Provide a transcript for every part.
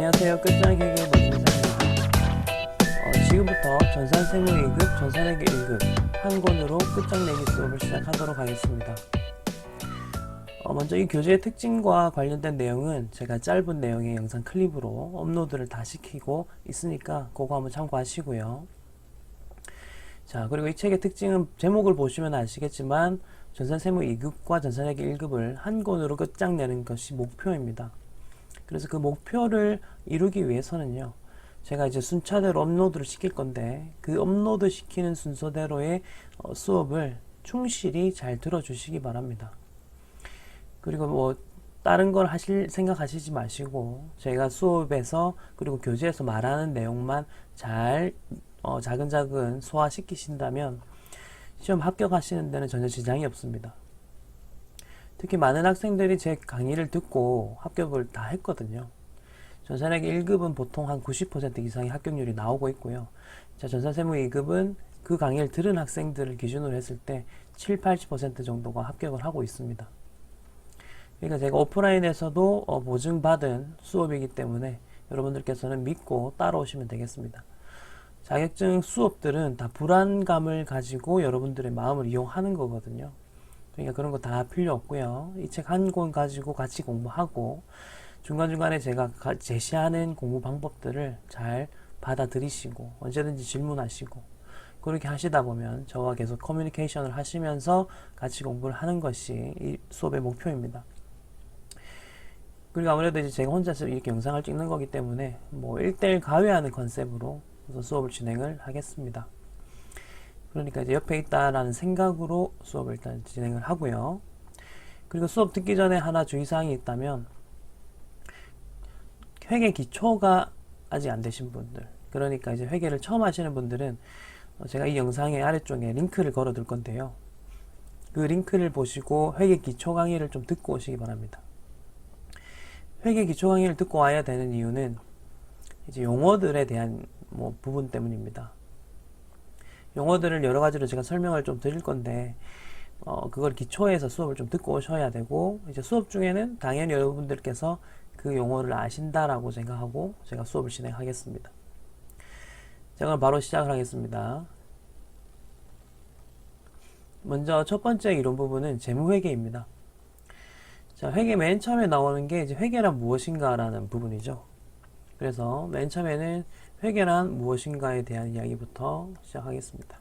안녕하세요. 끝장의 회계 문선생입니다. 지금부터 전산세무 2급, 전산회계 1급 한 권으로 끝장내기 수업을 시작하도록 하겠습니다. 먼저 이 교재의 특징과 관련된 내용은 제가 짧은 내용의 영상 클립으로 업로드를 다 시키고 있으니까 그거 한번 참고하시고요. 자, 그리고 이 책의 특징은 제목을 보시면 아시겠지만 전산세무 2급과 전산회계 1급을 한 권으로 끝장내는 것이 목표입니다. 그래서 그 목표를 이루기 위해서는요, 제가 이제 순차대로 업로드를 시킬 건데 그 업로드 시키는 순서대로의 수업을 충실히 잘 들어주시기 바랍니다. 그리고 뭐 다른 걸 생각하시지 마시고 제가 수업에서 그리고 교재에서 말하는 내용만 잘 자근자근 소화시키신다면 시험 합격하시는 데는 전혀 지장이 없습니다. 특히 많은 학생들이 제 강의를 듣고 합격을 다 했거든요. 전산회계 1급은 보통 한 90% 이상의 합격률이 나오고 있고요. 자, 전산세무 2급은 그 강의를 들은 학생들을 기준으로 했을 때 7, 80% 정도가 합격을 하고 있습니다. 그러니까 제가 오프라인에서도 보증받은 수업이기 때문에 여러분들께서는 믿고 따라오시면 되겠습니다. 자격증 수업들은 다 불안감을 가지고 여러분들의 마음을 이용하는 거거든요. 그러니까 그런 거 다 필요 없고요. 이 책 한 권 가지고 같이 공부하고 중간중간에 제가 제시하는 공부 방법들을 잘 받아들이시고 언제든지 질문하시고 그렇게 하시다 보면 저와 계속 커뮤니케이션을 하시면서 같이 공부를 하는 것이 이 수업의 목표입니다. 그리고 아무래도 이제 제가 혼자서 이렇게 영상을 찍는 거기 때문에 뭐 1대1 가위하는 컨셉으로 수업을 진행을 하겠습니다. 그러니까 이제 옆에 있다라는 생각으로 수업을 일단 진행을 하고요. 그리고 수업 듣기 전에 하나 주의사항이 있다면 회계 기초가 아직 안 되신 분들, 그러니까 이제 회계를 처음 하시는 분들은 제가 이 영상의 아래쪽에 링크를 걸어 둘 건데요. 그 링크를 보시고 회계 기초 강의를 좀 듣고 오시기 바랍니다. 회계 기초 강의를 듣고 와야 되는 이유는 이제 용어들에 대한 부분 때문입니다. 용어들을 여러 가지로 제가 설명을 좀 드릴 건데 그걸 기초에서 수업을 좀 듣고 오셔야 되고 이제 수업 중에는 당연히 여러분들께서 그 용어를 아신다라고 생각하고 제가 수업을 진행하겠습니다. 자, 그럼 바로 시작을 하겠습니다. 먼저 첫 번째 이론 부분은 재무회계입니다. 자, 회계 맨 처음에 나오는 게 이제 회계란 무엇인가라는 부분이죠. 그래서 맨 처음에는 회계란 무엇인가에 대한 이야기부터 시작하겠습니다.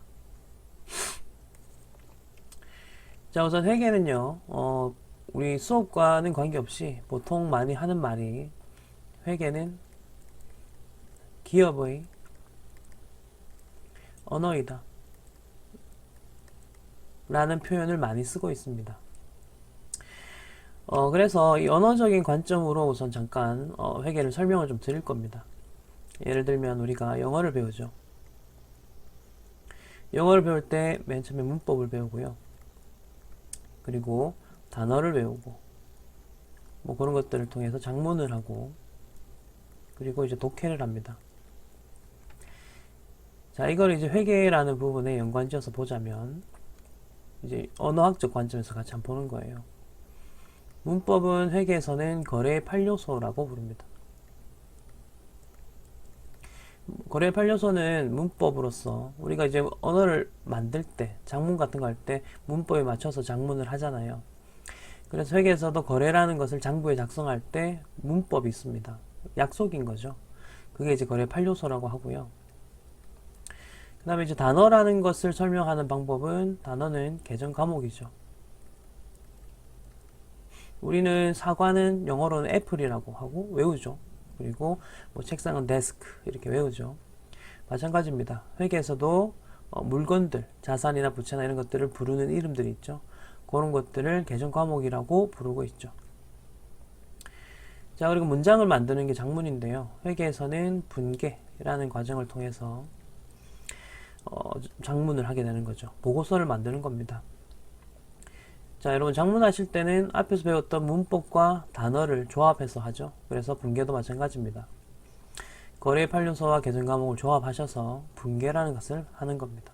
자, 우선 회계는요, 우리 수업과는 관계없이 보통 많이 하는 말이 회계는 기업의 언어이다 라는 표현을 많이 쓰고 있습니다. 그래서 이 언어적인 관점으로 우선 잠깐 회계를 설명을 좀 드릴 겁니다. 예를 들면 우리가 영어를 배우죠. 영어를 배울 때 맨 처음에 문법을 배우고요. 그리고 단어를 외우고 뭐 그런 것들을 통해서 작문을 하고 그리고 이제 독해를 합니다. 자, 이걸 이제 회계라는 부분에 연관지어서 보자면 이제 언어학적 관점에서 같이 한번 보는 거예요. 문법은 회계에서는 거래의 8요소라고 부릅니다. 거래의 8요소는 문법으로서 우리가 이제 언어를 만들 때 작문 같은 거 할 때 문법에 맞춰서 작문을 하잖아요. 그래서 회계에서도 거래라는 것을 장부에 작성할 때 문법이 있습니다. 약속인 거죠. 그게 이제 거래 8요소라고 하고요. 그 다음에 이제 단어라는 것을 설명하는 방법은 단어는 계정 과목이죠. 우리는 사과는 영어로는 애플이라고 하고 외우죠. 그리고 뭐 책상은 데스크 이렇게 외우죠. 마찬가지입니다. 회계에서도 물건들, 자산이나 부채나 이런 것들을 부르는 이름들이 있죠. 그런 것들을 계정 과목이라고 부르고 있죠. 자, 그리고 문장을 만드는 게 작문인데요. 회계에서는 분계라는 과정을 통해서 작문을 하게 되는 거죠. 보고서를 만드는 겁니다. 자, 여러분 작문하실 때는 앞에서 배웠던 문법과 단어를 조합해서 하죠. 그래서 분계도 마찬가지입니다. 거래의 8요소와 계정 과목을 조합하셔서 분계라는 것을 하는 겁니다.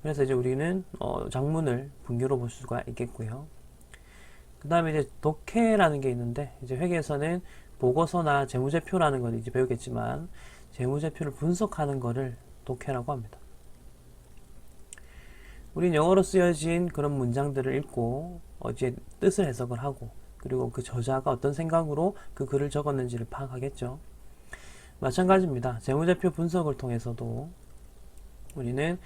그래서 이제 우리는 작문을 분계로 볼 수가 있겠고요. 그 다음에 이제 독해라는 게 있는데 이제 회계에서는 보고서나 재무제표라는 건 이제 배우겠지만 재무제표를 분석하는 거를 독해라고 합니다. 우린 영어로 쓰여진 그런 문장들을 읽고 이제 뜻을 해석을 하고 그리고 그 저자가 어떤 생각으로 그 글을 적었는지를 파악하겠죠. 마찬가지입니다. 재무제표 분석을 통해서도 우리는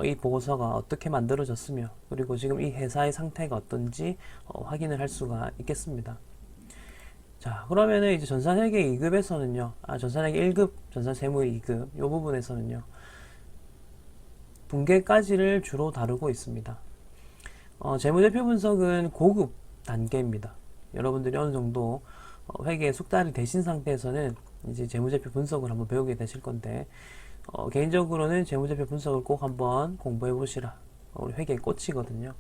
이 보고서가 어떻게 만들어졌으며 그리고 지금 이 회사의 상태가 어떤지 확인을 할 수가 있겠습니다. 자, 그러면은 이제 전산회계 2급에서는요, 전산회계 1급, 전산세무의 2급, 이 부분에서는요, 분계까지를 주로 다루고 있습니다. 재무제표 분석은 고급 단계입니다. 여러분들이 어느 정도 회계에 숙달이 되신 상태에서는 이제 재무제표 분석을 한번 배우게 되실 건데, 개인적으로는 재무제표 분석을 꼭 한번 공부해 보시라. 우리 회계의 꽃이거든요.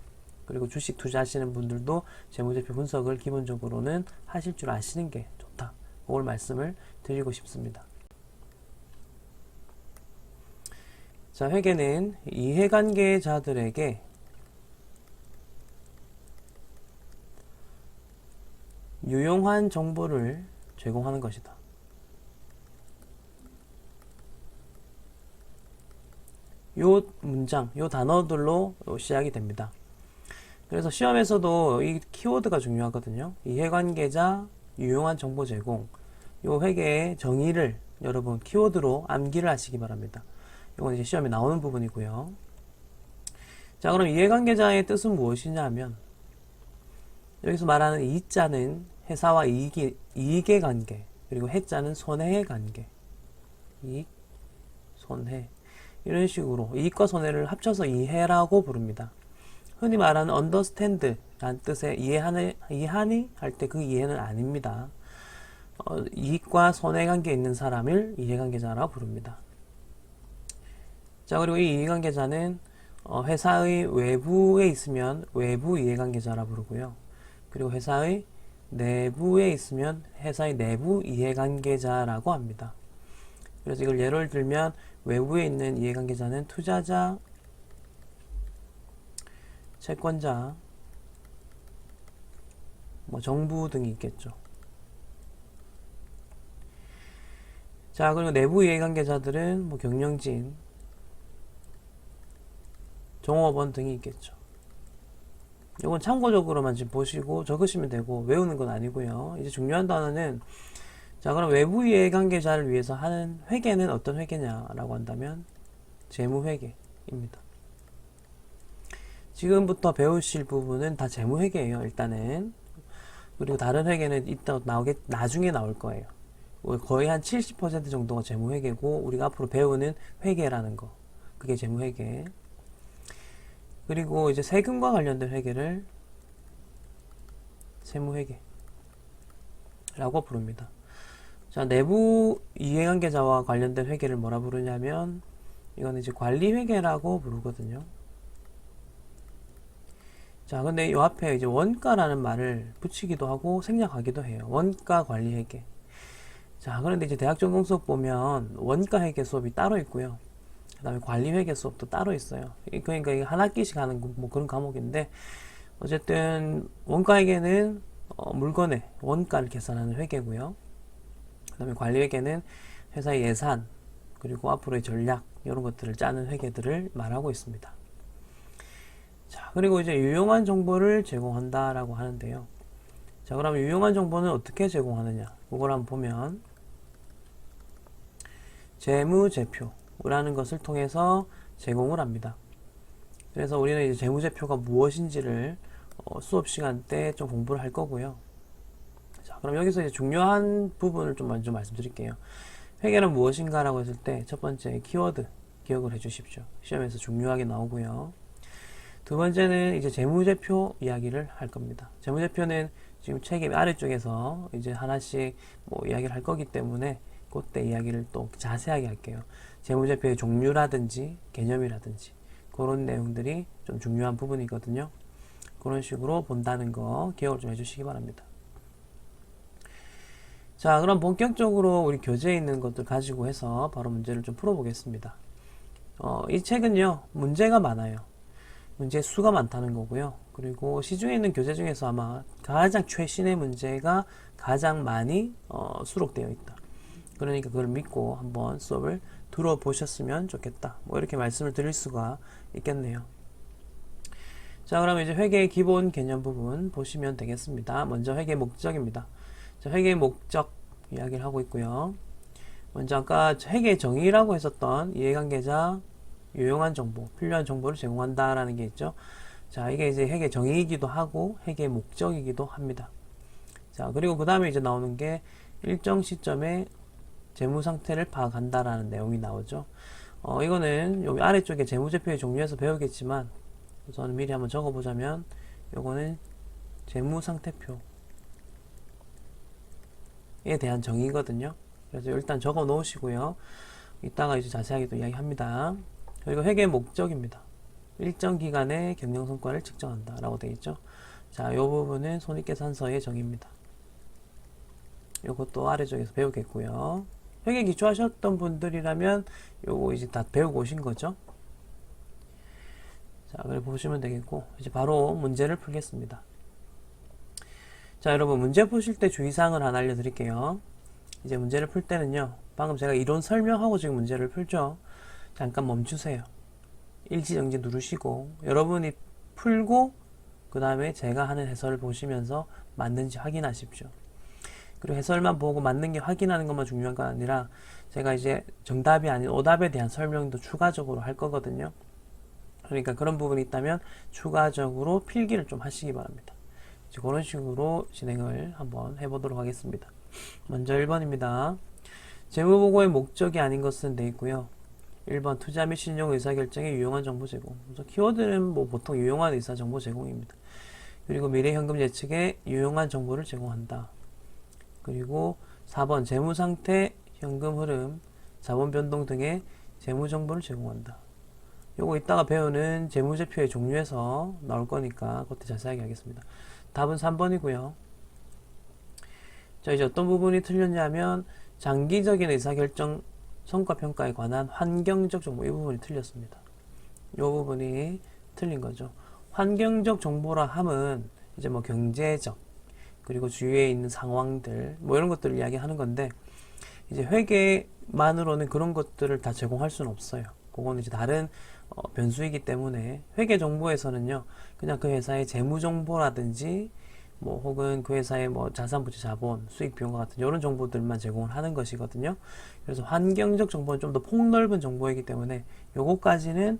그리고 주식 투자하시는 분들도 재무제표 분석을 기본적으로는 하실 줄 아시는 게 좋다. 그걸 말씀을 드리고 싶습니다. 자, 회계는 이해관계자들에게 유용한 정보를 제공하는 것이다. 요 문장, 요 단어들로 시작이 됩니다. 그래서 시험에서도 이 키워드가 중요하거든요. 이해관계자, 유용한 정보 제공. 요 회계의 정의를 여러분 키워드로 암기를 하시기 바랍니다. 이건 이제 시험에 나오는 부분이고요. 자, 그럼 이해관계자의 뜻은 무엇이냐 하면 여기서 말하는 이자는 회사와 이익의 관계, 그리고 해자는 손해의 관계. 이익, 손해. 이런 식으로 이익과 손해를 합쳐서 이해라고 부릅니다. 흔히 말하는 understand 라는 뜻의 이해하니 할 때 그 이해는 아닙니다. 이익과 손해 관계에 있는 사람을 이해관계자라고 부릅니다. 자, 그리고 이 이해관계자는 회사의 외부에 있으면 외부 이해관계자라 부르고요. 그리고 회사의 내부에 있으면 회사의 내부 이해관계자라고 합니다. 그래서 이걸 예를 들면 외부에 있는 이해관계자는 투자자, 채권자, 정부 등이 있겠죠. 자, 그리고 내부 이해관계자들은 경영진, 종업원 등이 있겠죠. 이건 참고적으로만 지금 보시고 적으시면 되고 외우는 건 아니고요. 이제 중요한 단어는 자, 그럼 외부 이해관계자를 위해서 하는 회계는 어떤 회계냐라고 한다면 재무회계입니다. 지금부터 배우실 부분은 다 재무회계예요. 일단은. 그리고 다른 회계는 이따 나중에 나올 거예요. 거의 한 70% 정도가 재무회계고 우리가 앞으로 배우는 회계라는 거, 그게 재무회계. 그리고 이제 세금과 관련된 회계를 세무회계라고 부릅니다. 자, 내부 이해관계자와 관련된 회계를 뭐라 부르냐면 이거는 이제 관리회계라고 부르거든요. 자, 근데 이 앞에 이제 원가라는 말을 붙이기도 하고 생략하기도 해요. 원가 관리회계. 자, 그런데 이제 대학 전공 수업 보면 원가 회계 수업이 따로 있고요. 그 다음에 관리회계 수업도 따로 있어요. 그러니까 이게 한 학기씩 하는 그런 과목인데 어쨌든 원가회계는 물건의 원가를 계산하는 회계고요. 그 다음에 관리회계는 회사의 예산 그리고 앞으로의 전략 이런 것들을 짜는 회계들을 말하고 있습니다. 자, 그리고 이제 유용한 정보를 제공한다라고 하는데요. 자, 그럼 유용한 정보는 어떻게 제공하느냐? 그걸 한번 보면 재무제표라는 것을 통해서 제공을 합니다. 그래서 우리는 이제 재무제표가 무엇인지를 수업 시간 때 좀 공부를 할 거고요. 자, 그럼 여기서 이제 중요한 부분을 좀 먼저 말씀드릴게요. 회계는 무엇인가라고 했을 때 첫 번째 키워드 기억을 해 주십시오. 시험에서 중요하게 나오고요. 두 번째는 이제 재무제표 이야기를 할 겁니다. 재무제표는 지금 책의 아래쪽에서 이제 하나씩 이야기를 할 거기 때문에 그때 이야기를 또 자세하게 할게요. 재무제표의 종류라든지 개념이라든지 그런 내용들이 좀 중요한 부분이거든요. 그런 식으로 본다는 거 기억을 좀 해주시기 바랍니다. 자, 그럼 본격적으로 우리 교재에 있는 것들 가지고 해서 바로 문제를 좀 풀어보겠습니다. 이 책은요, 문제가 많아요. 문제 수가 많다는 거고요. 그리고 시중에 있는 교재 중에서 아마 가장 최신의 문제가 가장 많이 수록되어 있다. 그러니까 그걸 믿고 한번 수업을 들어보셨으면 좋겠다. 뭐 이렇게 말씀을 드릴 수가 있겠네요. 자, 그러면 이제 회계의 기본 개념 부분 보시면 되겠습니다. 먼저 회계 목적입니다. 자, 회계 목적 이야기를 하고 있고요. 먼저 아까 회계 정의라고 했었던 이해관계자 유용한 정보, 필요한 정보를 제공한다라는 게 있죠. 자, 이게 이제 회계 정의이기도 하고 회계 목적이기도 합니다. 자, 그리고 그 다음에 이제 나오는 게 일정 시점에 재무 상태를 파악한다라는 내용이 나오죠. 이거는 여기 아래쪽에 재무제표의 종류에서 배우겠지만 우선 미리 한번 적어보자면 요거는 재무상태표에 대한 정의거든요. 그래서 일단 적어 놓으시고요. 이따가 이제 자세하게 또 이야기합니다. 그리고 회계 목적입니다. 일정 기간의 경영 성과를 측정한다 라고 되어 있죠. 자, 이 부분은 손익계산서의 정의입니다. 요것도 아래쪽에서 배우겠고요. 회계 기초하셨던 분들이라면 요거 이제 다 배우고 오신 거죠. 자, 그래 보시면 되겠고 이제 바로 문제를 풀겠습니다. 자, 여러분 문제 푸실 때 주의사항을 하나 알려드릴게요. 이제 문제를 풀 때는요, 방금 제가 이론 설명하고 지금 문제를 풀죠. 잠깐 멈추세요. 일지정지 누르시고 여러분이 풀고 그 다음에 제가 하는 해설을 보시면서 맞는지 확인하십시오. 그리고 해설만 보고 맞는 게 확인하는 것만 중요한 건 아니라 제가 이제 정답이 아닌 오답에 대한 설명도 추가적으로 할 거거든요. 그러니까 그런 부분이 있다면 추가적으로 필기를 좀 하시기 바랍니다. 이제 그런 식으로 진행을 한번 해보도록 하겠습니다. 먼저 1번입니다. 재무보고의 목적이 아닌 것은 돼 있고요. 1번 투자 및 신용 의사결정에 유용한 정보 제공. 키워드는 뭐 보통 유용한 의사 정보 제공입니다. 그리고 미래 현금 예측에 유용한 정보를 제공한다. 그리고 4번 재무상태, 현금 흐름, 자본 변동 등의 재무 정보를 제공한다. 요거 이따가 배우는 재무제표의 종류에서 나올 거니까 그것도 자세하게 하겠습니다. 답은 3번이고요. 자, 이제 어떤 부분이 틀렸냐면 장기적인 의사결정 성과평가에 관한 환경적 정보, 이 부분이 틀렸습니다. 이 부분이 틀린 거죠. 환경적 정보라 함은 이제 뭐 경제적, 그리고 주위에 있는 상황들, 뭐 이런 것들을 이야기하는 건데, 이제 회계만으로는 그런 것들을 다 제공할 수는 없어요. 그거는 이제 다른 변수이기 때문에 회계 정보에서는요, 그냥 그 회사의 재무 정보라든지 뭐 혹은 그 회사의 뭐 자산 부채 자본, 수익 비용과 같은 이런 정보들만 제공을 하는 것이거든요. 그래서 환경적 정보는 좀 더 폭넓은 정보이기 때문에 요거까지는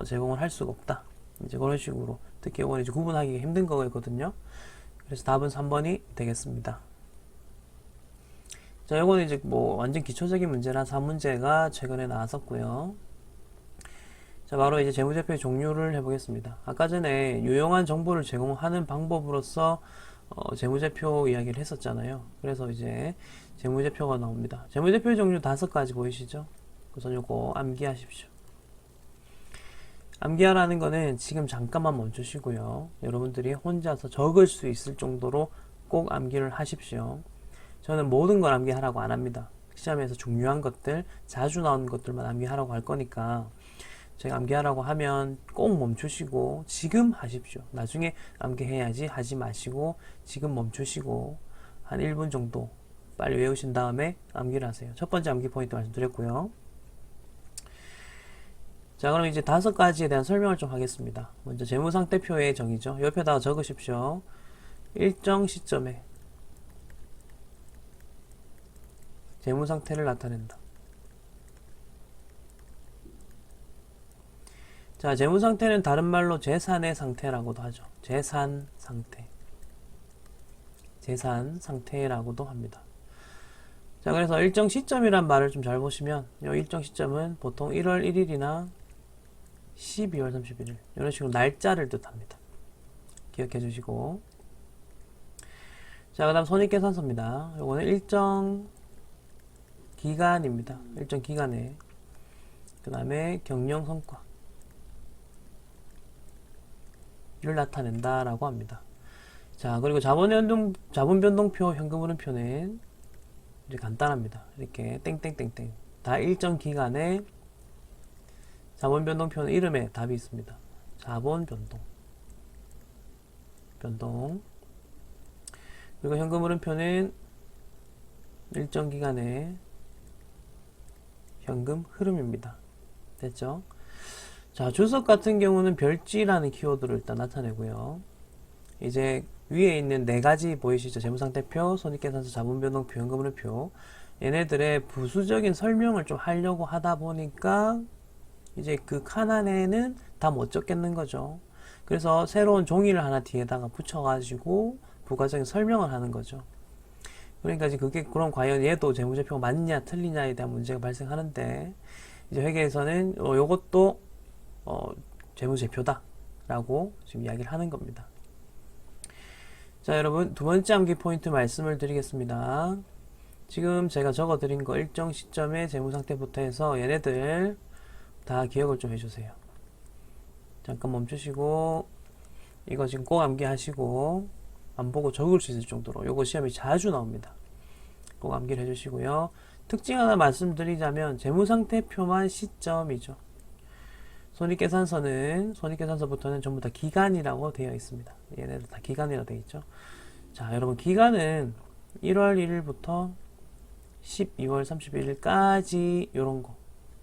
제공을 할 수가 없다. 이제 그런 식으로 특히 이거는 이제 구분하기가 힘든 거거든요. 그래서 답은 3번이 되겠습니다. 자, 요거는 이제 뭐 완전 기초적인 문제라 3문제가 최근에 나왔었고요. 자, 바로 이제 재무제표의 종류를 해보겠습니다. 아까 전에 유용한 정보를 제공하는 방법으로서 재무제표 이야기를 했었잖아요. 그래서 이제 재무제표가 나옵니다. 재무제표의 종류 5가지 보이시죠? 우선 요거 암기하십시오. 암기하라는 거는 지금 잠깐만 멈추시고요. 여러분들이 혼자서 적을 수 있을 정도로 꼭 암기를 하십시오. 저는 모든 걸 암기하라고 안 합니다. 시험에서 중요한 것들, 자주 나오는 것들만 암기하라고 할 거니까 제가 암기하라고 하면 꼭 멈추시고 지금 하십시오. 나중에 암기해야지 하지 마시고 지금 멈추시고 한 1분 정도 빨리 외우신 다음에 암기를 하세요. 첫 번째 암기 포인트 말씀드렸고요. 자, 그럼 이제 5가지에 대한 설명을 좀 하겠습니다. 먼저 재무상태표의 정의죠. 옆에다가 적으십시오. 일정 시점에 재무상태를 나타낸다. 자, 재무상태는 다른 말로 재산의 상태라고도 하죠. 재산 상태. 재산 상태라고도 합니다. 자, 그래서 일정 시점이란 말을 좀 잘 보시면 이 일정 시점은 보통 1월 1일이나 12월 31일 이런 식으로 날짜를 뜻합니다. 기억해 주시고, 자, 그 다음 손익계산서입니다. 이거는 일정 기간입니다. 일정 기간에 그 다음에 경영성과 를 나타낸다라고 합니다. 자, 그리고 자본변동표, 현금흐름표는 이제 간단합니다. 이렇게 땡땡땡땡 다 일정 기간에 자본변동표는 이름에 답이 있습니다. 자본변동. 변동. 그리고 현금 흐름표는 일정 기간의 현금 흐름입니다. 됐죠? 자, 주석 같은 경우는 별지라는 키워드를 일단 나타내고요. 이제 위에 있는 네 가지 보이시죠? 재무상태표, 손익계산서, 자본변동표, 현금흐름표. 얘네들의 부수적인 설명을 좀 하려고 하다 보니까 이제 그 칸 안에는 다 못 적겠는 거죠. 그래서 새로운 종이를 하나 뒤에다가 붙여가지고 부가적인 설명을 하는 거죠. 그러니까 이제 그게 그럼 과연 얘도 재무제표가 맞냐 틀리냐에 대한 문제가 발생하는데 이제 회계에서는 요것도 재무제표다라고 지금 이야기를 하는 겁니다. 자, 여러분 두 번째 암기 포인트 말씀을 드리겠습니다. 지금 제가 적어드린 거 일정 시점의 재무상태부터 해서 얘네들 다 기억을 좀 해주세요. 잠깐 멈추시고 이거 지금 꼭 암기하시고 안 보고 적을 수 있을 정도로 요거 시험이 자주 나옵니다. 꼭 암기를 해주시고요. 특징 하나 말씀드리자면 재무상태표만 시점이죠. 손익계산서부터는 전부 다 기간이라고 되어 있습니다. 얘네들 다 기간이라고 되어 있죠. 자, 여러분 기간은 1월 1일부터 12월 31일까지 요런 거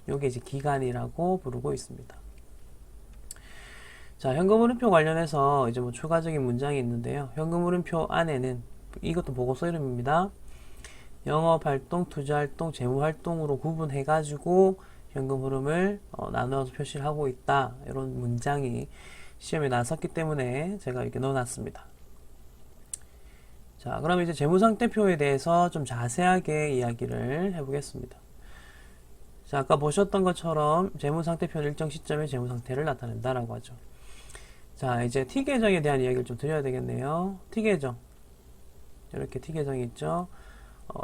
요게 이제 기간이라고 부르고 있습니다. 자, 현금흐름표 관련해서 이제 뭐 추가적인 문장이 있는데요. 현금흐름표 안에는 이것도 보고서 이름입니다. 영업활동, 투자활동, 재무활동으로 구분해가지고 현금흐름을 나누어서 표시를 하고 있다. 이런 문장이 시험에 나왔기 때문에 제가 이렇게 넣어놨습니다. 자, 그럼 이제 재무상태표에 대해서 좀 자세하게 이야기를 해보겠습니다. 자, 아까 보셨던 것처럼 재무상태표는 일정 시점에 재무상태를 나타낸다라고 하죠. 자, 이제 T계정에 대한 이야기를 좀 드려야 되겠네요. T계정. 이렇게 T계정이 있죠.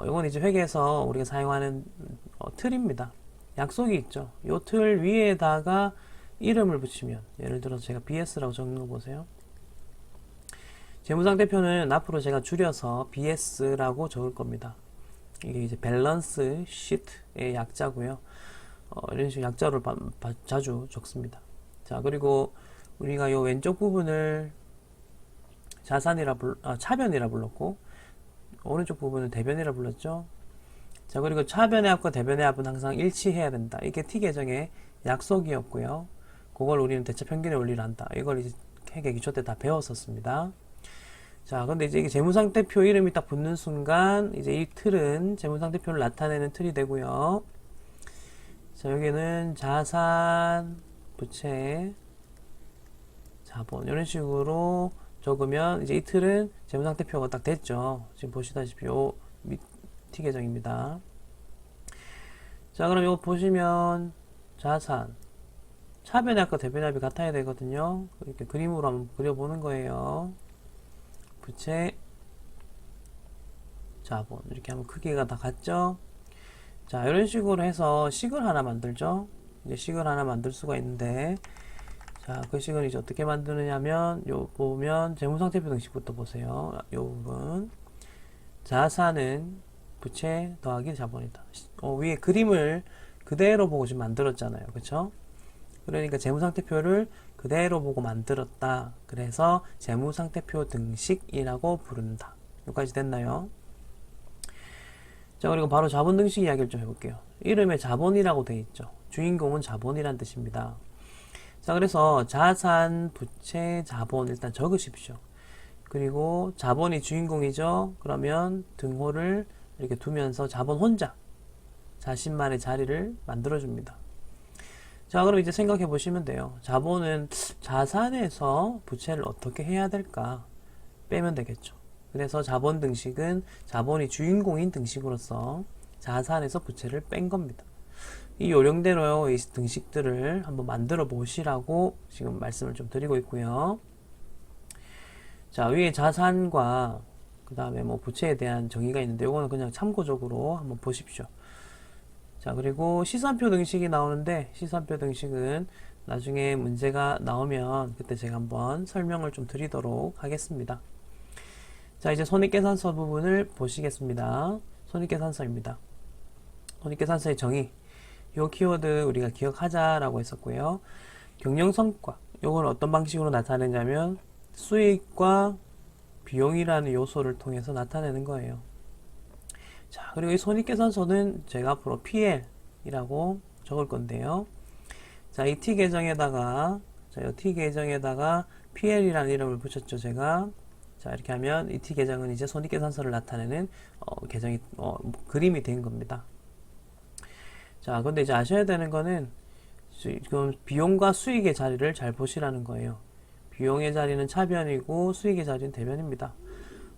이건 이제 회계에서 우리가 사용하는 틀입니다. 약속이 있죠. 이 틀 위에다가 이름을 붙이면, 예를 들어서 제가 BS라고 적는 거 보세요. 재무상태표는 앞으로 제가 줄여서 BS라고 적을 겁니다. 이게 이제 밸런스 시트의 약자고요. 이런 식으로 약자로 자주 적습니다. 자, 그리고 우리가 이 왼쪽 부분을 차변이라 불렀고 오른쪽 부분은 대변이라 불렀죠. 자, 그리고 차변의 합과 대변의 합은 항상 일치해야 된다. 이게 T계정의 약속이었고요. 그걸 우리는 대체평균의 원리를 한다. 이걸 이제 회계 기초 때 다 배웠었습니다. 자, 근데 이제 이게 재무상태표 이름이 딱 붙는 순간 이제 이 틀은 재무상태표를 나타내는 틀이 되고요. 자, 여기는 자산, 부채, 자본 이런 식으로 적으면 이제 이 틀은 재무상태표가 딱 됐죠. 지금 보시다시피 요 T계정입니다. 자, 그럼 이거 보시면 자산 차변의 합과 대변의 합이 같아야 되거든요. 이렇게 그림으로 한번 그려보는 거예요. 부채, 자본 이렇게 하면 크기가 다 같죠. 자, 이런 식으로 해서 식을 하나 만들죠. 이제 식을 하나 만들 수가 있는데, 자, 그 식을 이제 어떻게 만드느냐면 요 보면 재무상태표 등식부터 보세요. 요 부분 자산은 부채 더하기 자본이다. 위에 그림을 그대로 보고 지금 만들었잖아요. 그쵸? 그러니까 재무상태표를 그대로 보고 만들었다. 그래서 재무상태표 등식이라고 부른다. 여기까지 됐나요? 자, 그리고 바로 자본 등식 이야기를 좀 해볼게요. 이름에 자본이라고 되어 있죠. 주인공은 자본이란 뜻입니다. 자, 그래서 자산, 부채, 자본 일단 적으십시오. 그리고 자본이 주인공이죠. 그러면 등호를 이렇게 두면서 자본 혼자 자신만의 자리를 만들어줍니다. 자, 그럼 이제 생각해 보시면 돼요. 자본은 자산에서 부채를 어떻게 해야 될까? 빼면 되겠죠. 그래서 자본 등식은 자본이 주인공인 등식으로서 자산에서 부채를 뺀 겁니다. 이 요령대로 이 등식들을 한번 만들어 보시라고 지금 말씀을 좀 드리고 있고요. 자, 위에 자산과 그 다음에 뭐 부채에 대한 정의가 있는데 이거는 그냥 참고적으로 한번 보십시오. 자, 그리고 시산표 등식이 나오는데 시산표 등식은 나중에 문제가 나오면 그때 제가 한번 설명을 좀 드리도록 하겠습니다. 자, 이제 손익계산서 부분을 보시겠습니다. 손익계산서입니다. 손익계산서의 정의, 요 키워드 우리가 기억하자라고 했었고요. 경영성과, 요건 어떤 방식으로 나타내냐면 수익과 비용이라는 요소를 통해서 나타내는 거예요. 자, 그리고 이 손익계산서는 제가 앞으로 PL이라고 적을 건데요. 자, 이 T 계정에다가, 자, 이 T 계정에다가 PL이라는 이름을 붙였죠, 제가. 자, 이렇게 하면 이 T 계정은 이제 손익계산서를 나타내는 계정이 그림이 된 겁니다. 자, 근데 이제 아셔야 되는 거는 지금 비용과 수익의 자리를 잘 보시라는 거예요. 비용의 자리는 차변이고 수익의 자리는 대변입니다.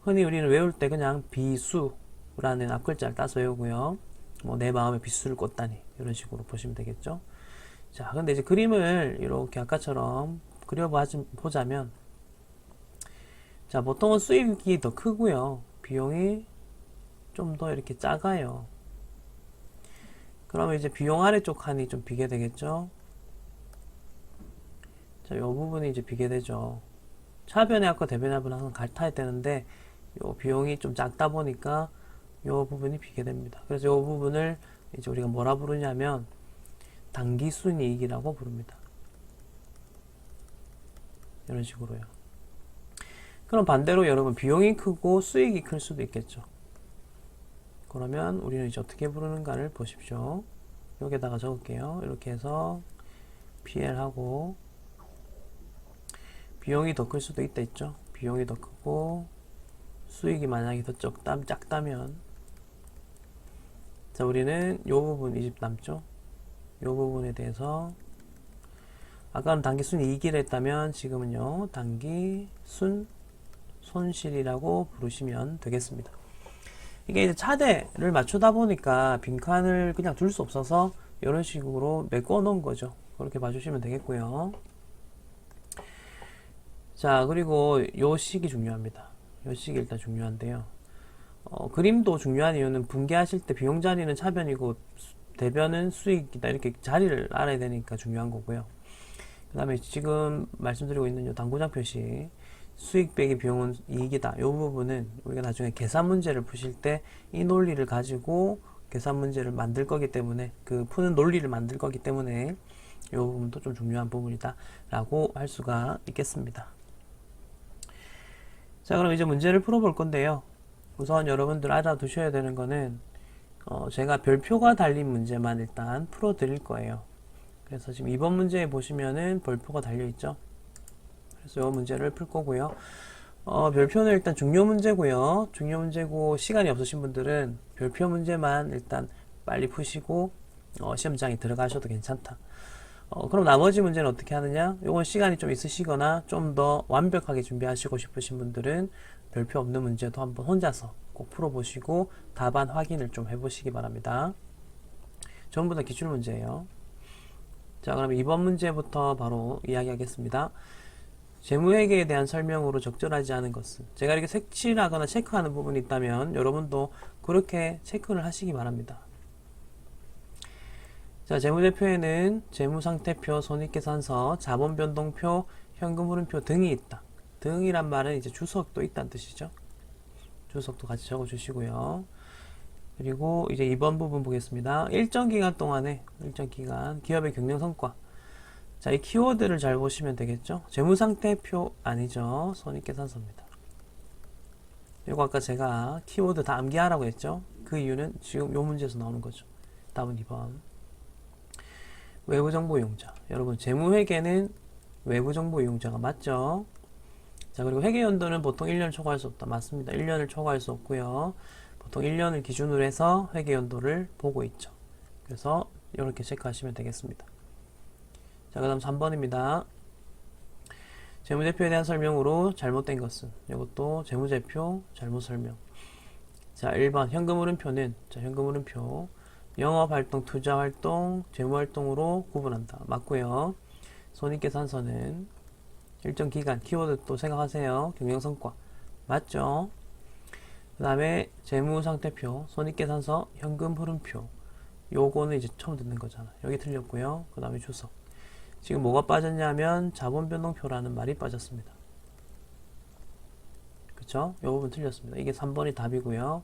흔히 우리는 외울 때 그냥 비수라는 앞글자를 따서 외우고요. 뭐 내 마음에 비수를 꽂다니 이런 식으로 보시면 되겠죠. 자, 근데 이제 그림을 이렇게 아까처럼 그려보자면, 자, 보통은 수익이 더 크고요. 비용이 좀 더 이렇게 작아요. 그러면 이제 비용 아래쪽 칸이 좀 비게 되겠죠. 자, 요 부분이 이제 비게 되죠. 차변의 합과 대변의 합은 항상 같아야 되는데, 요 비용이 좀 작다 보니까 요 부분이 비게 됩니다. 그래서 요 부분을 이제 우리가 뭐라 부르냐면, 당기순이익이라고 부릅니다. 이런 식으로요. 그럼 반대로 여러분 비용이 크고 수익이 클 수도 있겠죠. 그러면 우리는 이제 어떻게 부르는가를 보십시오. 여기다가 적을게요. 이렇게 해서 PL하고 비용이 더 클 수도 있다 있죠. 비용이 더 크고 수익이 만약에 더 작다면, 자, 우리는 요 부분 이 집 남죠. 요 부분에 대해서 아까는 단기순 이익이라 했다면 지금은요 단기순 손실이라고 부르시면 되겠습니다. 이게 이제 차대를 맞추다 보니까 빈칸을 그냥 둘 수 없어서 이런 식으로 메꿔 놓은 거죠. 그렇게 봐주시면 되겠고요. 자, 그리고 요 식이 중요합니다. 요 식이 일단 중요한데요. 그림도 중요한 이유는 분개하실 때 비용 자리는 차변이고 대변은 수익이다, 이렇게 자리를 알아야 되니까 중요한 거고요. 그 다음에 지금 말씀드리고 있는 요 당구장 표시 수익 빼기 비용은 이익이다, 요 부분은 우리가 나중에 계산 문제를 푸실 때 이 논리를 가지고 계산 문제를 만들 거기 때문에, 그 푸는 논리를 만들 거기 때문에 요 부분도 좀 중요한 부분이다 라고 할 수가 있겠습니다. 자, 그럼 이제 문제를 풀어볼 건데요. 우선 여러분들 알아두셔야 되는 거는 제가 별표가 달린 문제만 일단 풀어 드릴 거예요. 그래서 지금 2번 문제에 보시면은 별표가 달려 있죠. 그래서 이 문제를 풀 거고요. 별표는 일단 중요 문제고요. 중요 문제고 시간이 없으신 분들은 별표 문제만 일단 빨리 푸시고 시험장에 들어가셔도 괜찮다. 그럼 나머지 문제는 어떻게 하느냐? 요건 시간이 좀 있으시거나 좀 더 완벽하게 준비하시고 싶으신 분들은 별표 없는 문제도 한번 혼자서 꼭 풀어보시고 답안 확인을 좀 해보시기 바랍니다. 전부 다 기출 문제예요. 자, 그럼 2번 문제부터 바로 이야기하겠습니다. 재무회계에 대한 설명으로 적절하지 않은 것은, 제가 이렇게 색칠하거나 체크하는 부분이 있다면 여러분도 그렇게 체크를 하시기 바랍니다. 자, 재무제표에는 재무상태표, 손익계산서, 자본변동표, 현금흐름표 등이 있다. 등이란 말은 이제 주석도 있다는 뜻이죠. 주석도 같이 적어주시고요. 그리고 이제 2번 부분 보겠습니다. 일정 기간 동안에, 일정 기간 기업의 경영 성과. 자, 이 키워드를 잘 보시면 되겠죠. 재무상태표 아니죠. 손익계산서입니다. 이거 아까 제가 키워드 다 암기하라고 했죠. 그 이유는 지금 요 문제에서 나오는 거죠. 답은 2번. 외부정보 이용자. 여러분, 재무회계는 외부정보 이용자가 맞죠? 자, 그리고 회계연도는 보통 1년을 초과할 수 없다. 맞습니다. 1년을 초과할 수 없고요. 보통 1년을 기준으로 해서 회계연도를 보고 있죠. 그래서 이렇게 체크하시면 되겠습니다. 자, 그 다음 3번입니다. 재무제표에 대한 설명으로 잘못된 것은, 이것도 재무제표 잘못 설명. 자, 1번 현금흐름표는, 자, 현금흐름표 영업활동, 투자활동, 재무활동으로 구분한다. 맞고요. 손익계산서는 일정 기간, 키워드 또 생각하세요. 경영성과 맞죠? 그 다음에 재무상태표, 손익계산서, 현금흐름표, 요거는 이제 처음 듣는 거잖아. 여기 틀렸고요. 그 다음에 주석. 지금 뭐가 빠졌냐면 자본변동표라는 말이 빠졌습니다. 그쵸? 요 부분 틀렸습니다. 이게 3번이 답이고요.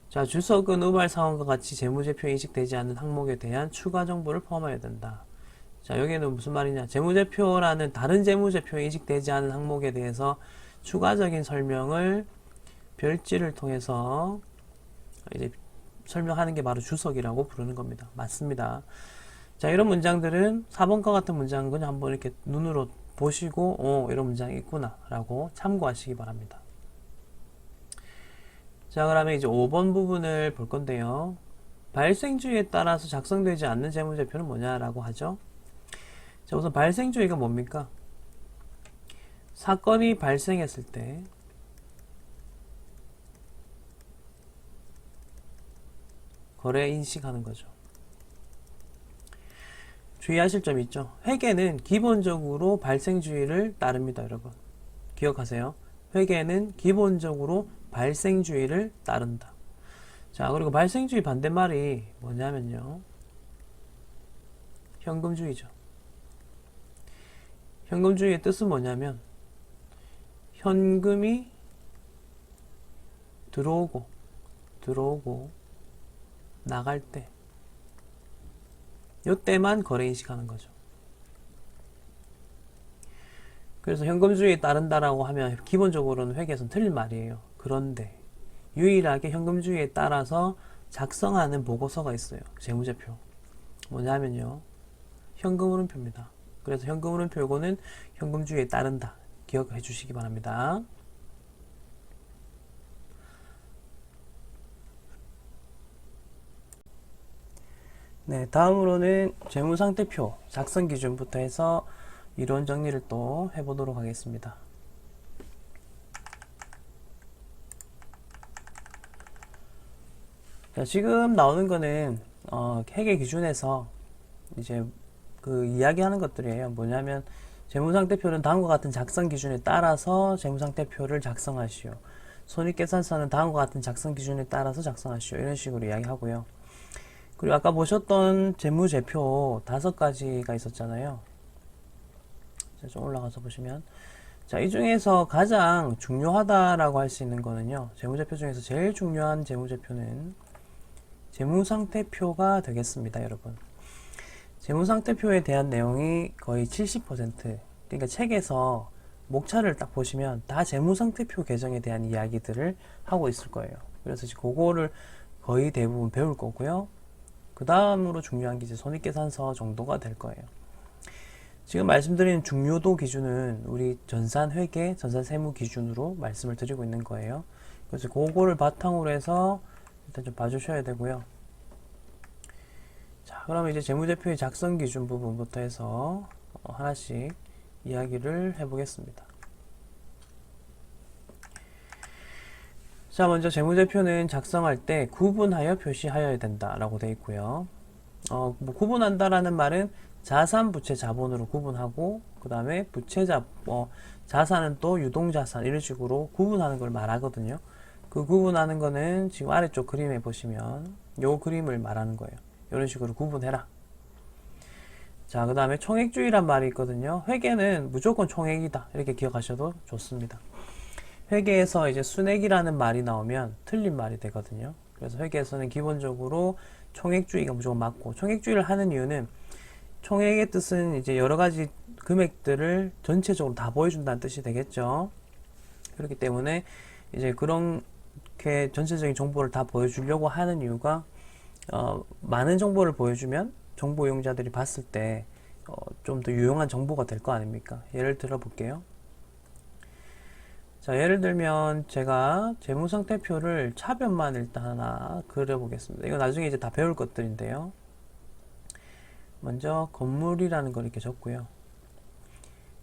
자, 주석은 우발 사원과 같이 재무제표에 인식되지 않는 항목에 대한 추가 정보를 포함해야 된다. 자, 여기는 무슨 말이냐? 재무제표라는 다른 재무제표에 이직되지 않은 항목에 대해서 추가적인 설명을 별지를 통해서 이제 설명하는 게 바로 주석이라고 부르는 겁니다. 맞습니다. 자, 이런 문장들은 4번과 같은 문장은 그냥 한번 이렇게 눈으로 보시고, 이런 문장이 있구나 라고 참고하시기 바랍니다. 자, 그러면 이제 5번 부분을 볼 건데요. 발생주의에 따라서 작성되지 않는 재무제표는 뭐냐라고 하죠. 자, 우선 발생주의가 뭡니까? 사건이 발생했을 때 거래 인식하는 거죠. 주의하실 점이 있죠. 회계는 기본적으로 발생주의를 따릅니다, 여러분. 기억하세요. 회계는 기본적으로 발생주의를 따른다. 자, 그리고 발생주의 반대말이 뭐냐면요. 현금주의죠. 현금주의의 뜻은 뭐냐면 현금이 들어오고 나갈 때 요때만 거래 인식하는 거죠. 그래서 현금주의에 따른다라고 하면 기본적으로는 회계에서는 틀린 말이에요. 그런데 유일하게 현금주의에 따라서 작성하는 보고서가 있어요. 재무제표. 뭐냐면요. 현금흐름표입니다. 그래서 현금흐름표 요거는 현금주의에 따른다. 기억해 주시기 바랍니다. 네, 다음으로는 재무상태표 작성 기준부터 해서 이론 정리를 또 해보도록 하겠습니다. 자, 지금 나오는 거는 회계 기준에서 이제 그 이야기하는 것들이에요. 뭐냐면 재무상태표는 다음과 같은 작성 기준에 따라서 재무상태표를 작성하시오. 손익계산서는 다음과 같은 작성 기준에 따라서 작성하시오. 이런 식으로 이야기하고요. 그리고 아까 보셨던 재무제표 5가지가 있었잖아요. 자, 좀 올라가서 보시면, 자, 이 중에서 가장 중요하다라고 할 수 있는 거는요. 재무제표 중에서 제일 중요한 재무제표는 재무상태표가 되겠습니다, 여러분. 재무상태표에 대한 내용이 거의 70%, 그러니까 책에서 목차를 딱 보시면 다 재무상태표 개정에 대한 이야기들을 하고 있을 거예요. 그래서 이제 그거를 거의 대부분 배울 거고요. 그 다음으로 중요한 게 이제 손익계산서 정도가 될 거예요. 지금 말씀드린 중요도 기준은 우리 전산회계, 전산세무 기준으로 말씀을 드리고 있는 거예요. 그래서 그거를 바탕으로 해서 일단 좀 봐주셔야 되고요. 자, 그러면 이제 재무제표의 작성 기준 부분부터 해서 하나씩 이야기를 해보겠습니다. 자, 먼저 재무제표는 작성할 때 구분하여 표시하여야 된다라고 되어 있고요. 뭐 구분한다라는 말은 자산, 부채, 자본으로 구분하고, 그 다음에 자산은 또 유동자산, 이런 식으로 구분하는 걸 말하거든요. 그 구분하는 거는 지금 아래쪽 그림에 보시면 요 그림을 말하는 거예요. 이런 식으로 구분해라. 자, 그 다음에 총액주의란 말이 있거든요. 회계는 무조건 총액이다. 이렇게 기억하셔도 좋습니다. 회계에서 이제 순액이라는 말이 나오면 틀린 말이 되거든요. 그래서 회계에서는 기본적으로 총액주의가 무조건 맞고, 총액주의를 하는 이유는 총액의 뜻은 이제 여러 가지 금액들을 전체적으로 다 보여준다는 뜻이 되겠죠. 그렇기 때문에 이제 그렇게 전체적인 정보를 다 보여주려고 하는 이유가 많은 정보를 보여주면 정보 이용자들이 봤을 때 좀 더 유용한 정보가 될 거 아닙니까? 예를 들어 볼게요. 자, 예를 들면 제가 재무상태표를 차변만 일단 하나 그려보겠습니다. 이거 나중에 이제 다 배울 것들인데요. 먼저 건물이라는 걸 이렇게 적고요.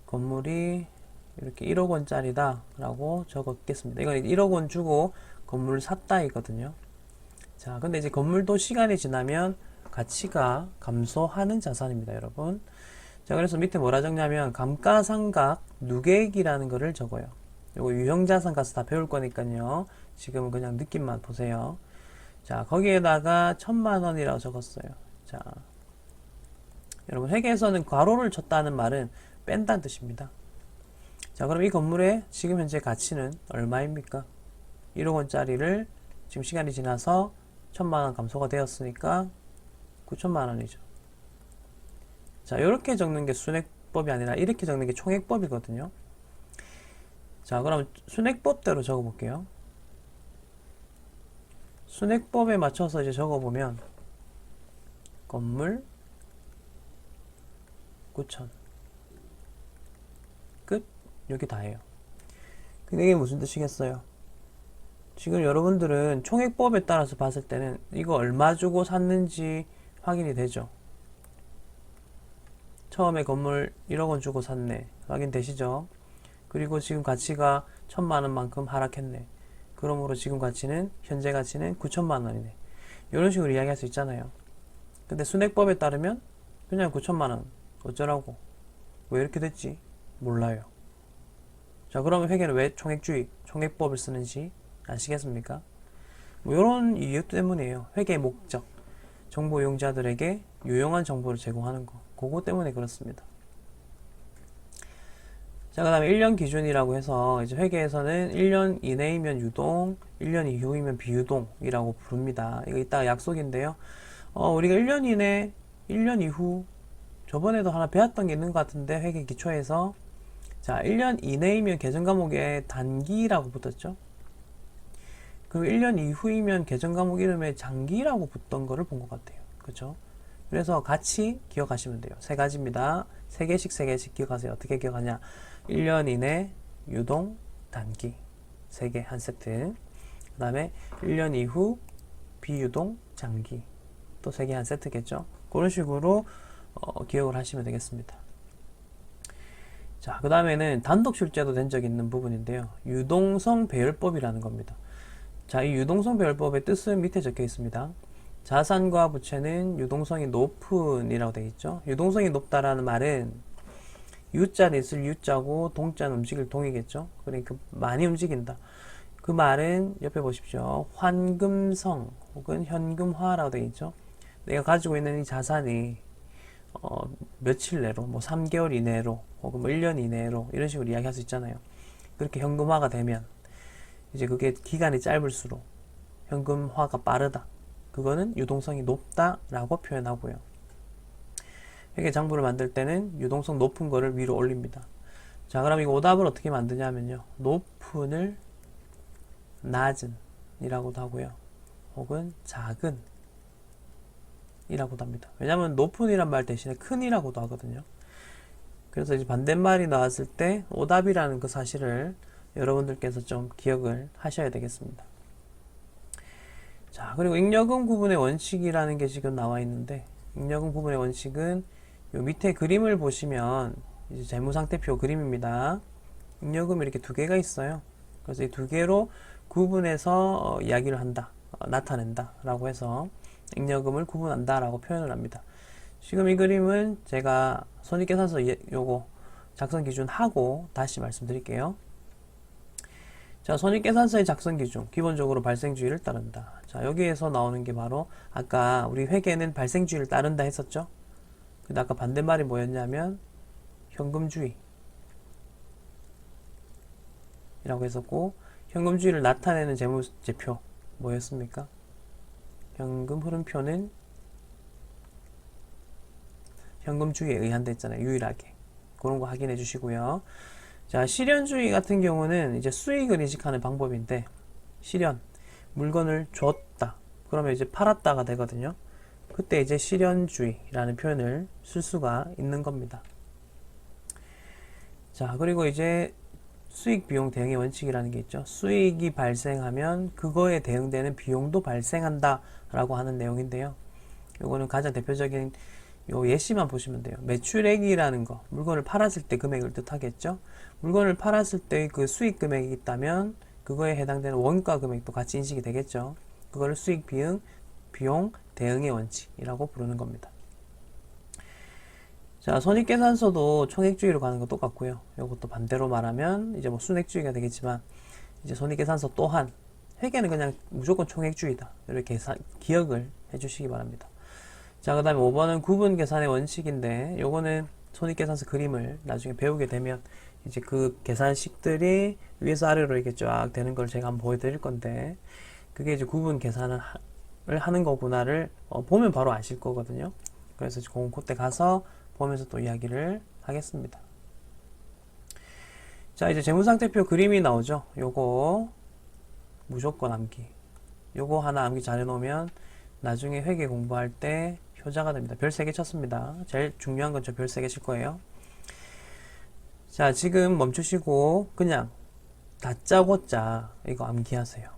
건물이 이렇게 1억 원짜리다 라고 적었겠습니다. 이건 1억 원 주고 건물을 샀다 이거든요. 자, 근데 이제 건물도 시간이 지나면 가치가 감소하는 자산입니다, 여러분. 자, 그래서 밑에 뭐라 적냐면 감가상각 누계액이라는 거를 적어요. 요거 유형자산 가서 다 배울 거니까요. 지금은 그냥 느낌만 보세요. 자, 거기에다가 1000만 원이라고 적었어요. 자, 여러분 회계에서는 괄호를 쳤다는 말은 뺀다는 뜻입니다. 자, 그럼 이 건물의 지금 현재 가치는 얼마입니까? 1억 원짜리를 지금 시간이 지나서 1000만 원 감소가 되었으니까 9천만 원이죠. 자, 이렇게 적는 게 순액법이 아니라 이렇게 적는 게 총액법이거든요. 자, 그럼 순액법대로 적어볼게요. 순액법에 맞춰서 이제 적어보면 건물 9천 끝. 여기 다예요. 근데 이게 무슨 뜻이겠어요? 지금 여러분들은 총액법에 따라서 봤을 때는 이거 얼마 주고 샀는지 확인이 되죠. 처음에 건물 1억 원 주고 샀네. 확인되시죠? 그리고 지금 가치가 1,000만 원만큼 하락했네. 그러므로 지금 가치는 현재 가치는 9천만 원이네. 이런 식으로 이야기할 수 있잖아요. 근데 순액법에 따르면 그냥 9천만 원 어쩌라고? 왜 이렇게 됐지? 몰라요. 자, 그러면 회계는 왜 총액법을 쓰는지 아시겠습니까? 뭐 이런 이유 때문이에요. 회계의 목적, 정보 이용자들에게 유용한 정보를 제공하는 거. 그거 때문에 그렇습니다. 자, 그 다음에 1년 기준이라고 해서 이제 회계에서는 1년 이내이면 유동, 1년 이후이면 비유동이라고 부릅니다. 이거 이따가 약속인데요. 우리가 1년 이내, 1년 이후, 저번에도 하나 배웠던 게 있는 것 같은데, 회계 기초에서. 자, 1년 이내이면 계정 과목에 단기라고 붙었죠. 그리고 1년 이후이면 계정 과목 이름에 장기라고 붙던 거를 본 것 같아요. 그렇죠? 그래서 같이 기억하시면 돼요. 세 가지입니다. 세 개씩 기억하세요. 어떻게 기억하냐? 1년 이내 유동 단기 세 개 한 세트. 그 다음에 1년 이후 비유동 장기 또 세 개 한 세트겠죠. 그런 식으로 기억을 하시면 되겠습니다. 자, 그 다음에는 단독 출제도 된 적이 있는 부분인데요. 유동성 배열법이라는 겁니다. 자, 이 유동성 배열법의 뜻은 밑에 적혀 있습니다. 자산과 부채는 유동성이 높은 이라고 되어 있죠. 유동성이 높다라는 말은 U자는 있을 U자고 동자는 움직일 동이겠죠. 그러니까 많이 움직인다. 그 말은 옆에 보십시오. 환금성 혹은 현금화라고 되어 있죠. 내가 가지고 있는 이 자산이 며칠 내로, 뭐 3개월 이내로 혹은 뭐 1년 이내로 이런 식으로 이야기할 수 있잖아요. 그렇게 현금화가 되면 이제 그게 기간이 짧을수록 현금화가 빠르다. 그거는 유동성이 높다라고 표현하고요. 회계 장부를 만들 때는 유동성 높은 거를 위로 올립니다. 자, 그럼 이거 오답을 어떻게 만드냐면요. 높은을 낮은 이라고도 하고요. 혹은 작은 이라고도 합니다. 왜냐하면 높은이란 말 대신에 큰이라고도 하거든요. 그래서 이제 반대말이 나왔을 때 오답이라는 그 사실을 여러분들께서 좀 기억을 하셔야 되겠습니다. 자, 그리고 잉여금 구분의 원칙이라는 게 지금 나와 있는데, 잉여금 구분의 원칙은 요 밑에 그림을 보시면 이제 재무상태표 그림입니다. 잉여금이 이렇게 두 개가 있어요. 그래서 이 두 개로 구분해서 이야기를 한다, 나타낸다 라고 해서 잉여금을 구분한다 라고 표현을 합니다. 지금 이 그림은 제가 손익계산서 요거 작성 기준 하고 다시 말씀드릴게요. 자, 손익계산서의 작성 기준 기본적으로 발생주의를 따른다. 자, 여기에서 나오는 게 바로 아까 우리 회계는 발생주의를 따른다 했었죠. 근데 아까 반대말이 뭐였냐면 현금주의 이라고 했었고, 현금주의를 나타내는 재무제표 뭐였습니까? 현금 흐름표는 현금주의에 의한다 했잖아요. 유일하게. 그런 거 확인해 주시고요. 자, 실현주의 같은 경우는 이제 수익을 인식하는 방법인데, 실현, 물건을 줬다. 그러면 이제 팔았다가 되거든요. 그때 이제 실현주의라는 표현을 쓸 수가 있는 겁니다. 자, 그리고 이제 수익 비용 대응의 원칙이라는 게 있죠. 수익이 발생하면 그거에 대응되는 비용도 발생한다 라고 하는 내용인데요. 요거는 가장 대표적인 요 예시만 보시면 돼요. 매출액이라는 거, 물건을 팔았을 때 금액을 뜻하겠죠. 물건을 팔았을 때 그 수익 금액이 있다면 그거에 해당되는 원가 금액도 같이 인식이 되겠죠. 그거를 수익 비용 대응의 원칙이라고 부르는 겁니다. 자, 손익계산서도 총액주의로 가는 거 똑같고요. 이것도 반대로 말하면 이제 뭐 순액주의가 되겠지만, 이제 손익계산서 또한 회계는 그냥 무조건 총액주의다. 이렇게 기억을 해주시기 바랍니다. 자, 그 다음에 5번은 구분 계산의 원칙인데, 요거는 손익계산서 그림을 나중에 배우게 되면 이제 그 계산식들이 위에서 아래로 이렇게 쫙 되는 걸 제가 한번 보여드릴 건데, 그게 이제 구분 계산을 하는 거구나를 보면 바로 아실 거거든요. 그래서 그때 가서 보면서 또 이야기를 하겠습니다. 자, 이제 재무상태표 그림이 나오죠. 요거 무조건 암기. 요거 하나 암기 잘 해놓으면 나중에 회계 공부할 때 효자가 됩니다. 별 3개 쳤습니다. 제일 중요한 건 저 별 3개 칠 거예요. 자, 지금 멈추시고 그냥 다짜고짜 이거 암기하세요.